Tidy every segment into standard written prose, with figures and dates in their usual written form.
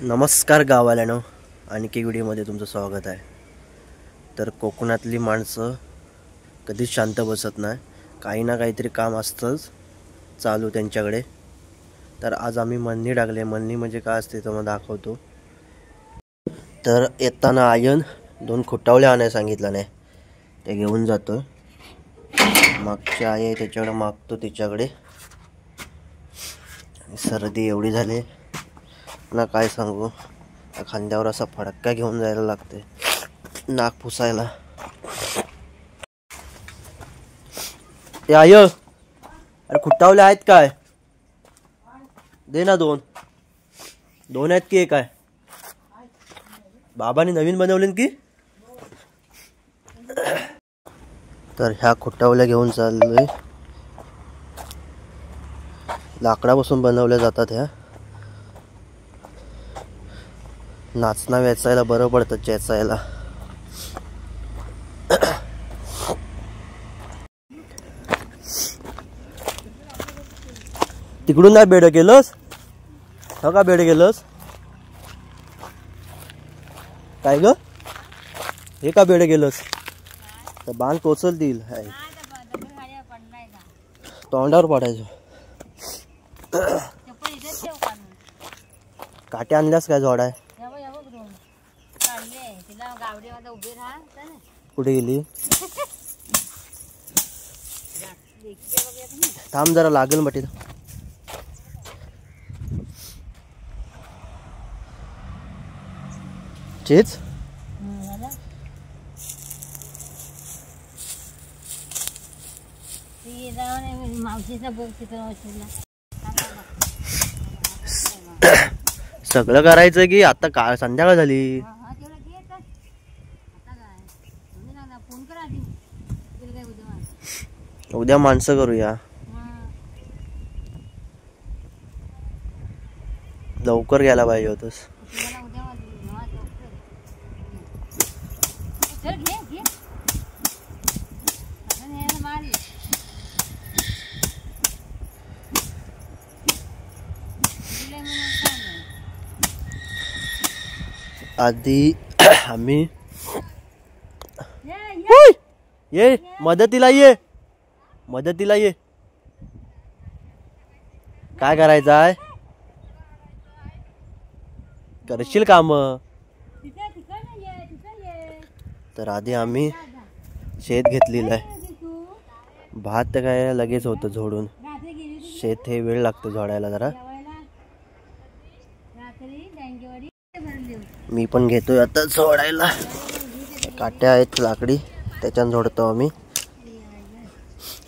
नमस्कार गावाल्यानो, आणखी व्हिडिओमध्ये तुमचं स्वागत आहे. तर कोकणातली माणसं कधीच शांत बसत नाही, काही ना काहीतरी काम असतंच चालू त्यांच्याकडे. तर आज आम्ही मळणी टाकले. मळणी म्हणजे काय असते तर मग दाखवतो. तर येताना आयन 2 खुटावले आणायला सांगितलं नाही, ते घेऊन जातो. मागची आई आहे त्याच्याकडे मागतो तिच्याकडे. सर्दी एवढी झाली ना काय सांगू. खांद्यावर असा फडका घेऊन जायला लागते नाक पुसायला. ते आय अरे खुट्टावले आहेत काय? दे ना 2 आहेत की एक आहे? बाबांनी नवीन बनवले की? तर ह्या खुट्टावल्या घेऊन चाललोय. लाकडापासून बनवल्या जातात ह्या. नाचना वेचायला बरं पडतं चेचायला. तिकडून नाही बेड केलंस? हो का बेड केलंस? काय ग हे का बेड केलंस? तर बांध टोचल देईल. तोंडावर पडायचं. काटे आणल्यास काय जोडाय? कुठे गेली? थांब जरा लागेल मटी. चेच सगळं करायचं की आता काय संध्याकाळ झाली. उद्या माणसं करूया. लवकर गेला पाहिजे होतस. आधी आम्ही ये मदतीला ये. काय करायचं आहे? करशील काम. तर आधी आम्ही शेत घेतलेलं आहे. भात तर काय लगेच होतं झोडून. शेत हे वेळ लागतो झोडायला जरा. मी पण घेतोय आता झोडायला. काट्या आहेत लाकडी, त्याच्यानं झोडतो आम्ही.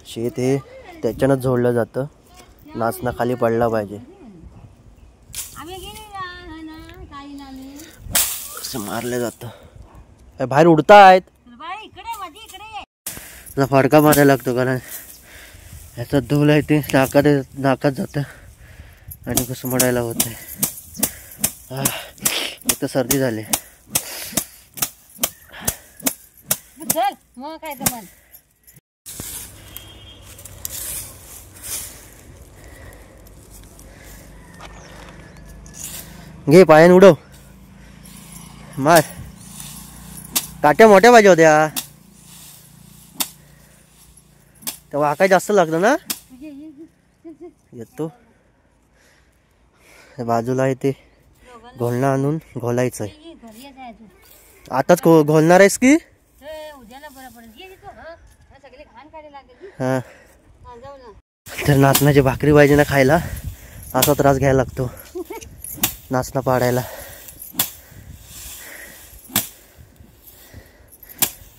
शेत हे त्याच्यानंच झोडलं जातं. नाचना खाली पडला पाहिजे. मारले जातं. बाहेर उडतायत. फडका मारायला लागतो कारण ह्याचा धूल आहे ते नाकात जातं आणि कसं मडायला होत आहे. इथं सर्दी झाली. घे पायान उडव. मार. काट्या मोठ्या पाहिजे होत्या. त्या वाकाय जास्त लागतं ना. येतो बाजूला आहे ते घोलणं आणून घोलायचंय. आताच घोलणार आहेस की? हा. तर नाचण्याची भाकरी पाहिजे ना खायला. असा त्रास घ्यायला लागतो नाचना पाडायला.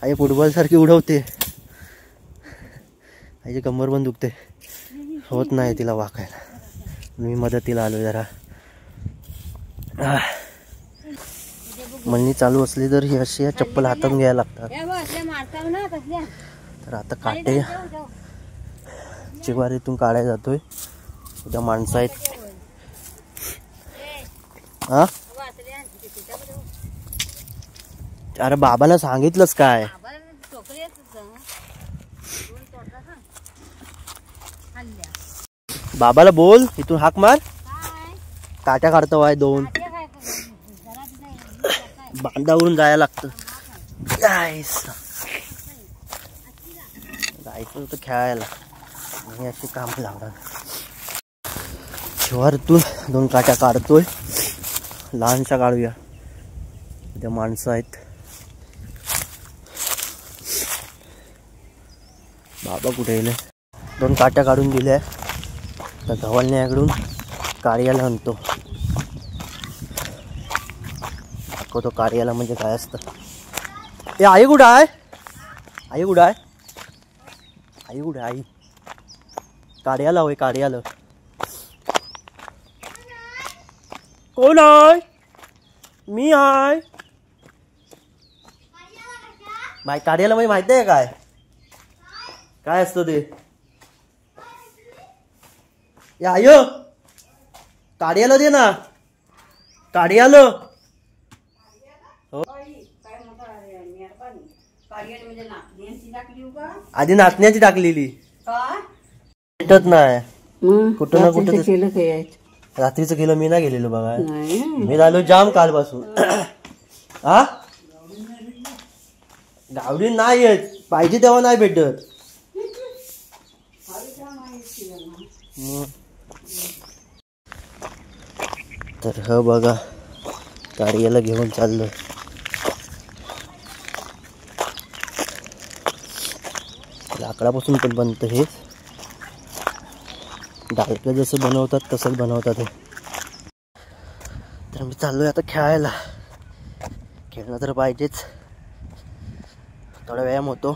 आई फुटबॉल सारखी उडवते. आईची कंबर पण दुखते, होत नाही तिला वाकायला. मी मदतीला आलो जरा. मळणी चालू असली तर ही अशी चप्पल हातात घ्यायला लागतात. तर आता काटे चिवारीतून काढायला जातोय. उद्या माणसं आहेत. हा अरे बाबाला सांगितलंस काय? बाबाला बोल इथून हाक मार. काट्या काढतो आहे 2. बांधावरून जायला लागतं. जायचं होतं खेळायला आणि अशी काम लावणार. शिवारातून 2 काट्या काढतोय. लहानशा काढूया. इथे माणसं आहेत. बाबा कुठे गेले? 2 काट्या काढून दिल्या. तर गव्हाळण्याकडून कार्याला आणतो. दाखवतो कार्याला म्हणजे काय असतं. ए आई कुठं आहे? आई कुठं आहे? आई कुठे? आई कार्याला होय. कार्याला कोण आहे? मी आहे. माय कार्याला म्हणजे माहिती आहे काय काय असतं ते? या आयो कार्याला दे ना. कार्याला आधी नाचण्याची टाकलेली भेटत नाही. कुठं ना कुठं रात्रीचं केलं. मी नाही गेलेलो बघा. मी झालो जाम कालपासून. हा गावडी नाही येत. पाहिजे तेव्हा नाही भेटत. तर ह बघा कार्याला घेऊन चाललो. लाकडापासून पण बनतं हे. डालकं जसं बनवतात तसंच बनवतात हे. तर मी चाललोय आता खेळायला. खेळणं तर पाहिजेच. थोडा व्यायाम होतो.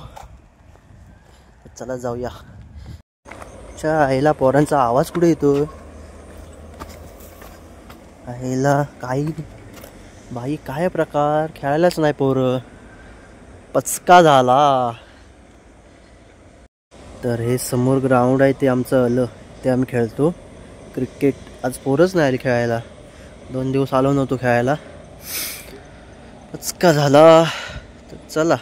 चला जाऊया. आईला पोरांचा आवाज कुठे येतो? आईला काही बाई काय प्रकार. खेळायलाच नाही पोरं. पचका झाला. तर हे समोर ग्राउंड आहे ते आमचं आलं. ते आम्ही खेळतो क्रिकेट. आज पोरच नाही आली खेळायला. 2 दिवस आलो नव्हतो खेळायला. पचका झाला. तर चला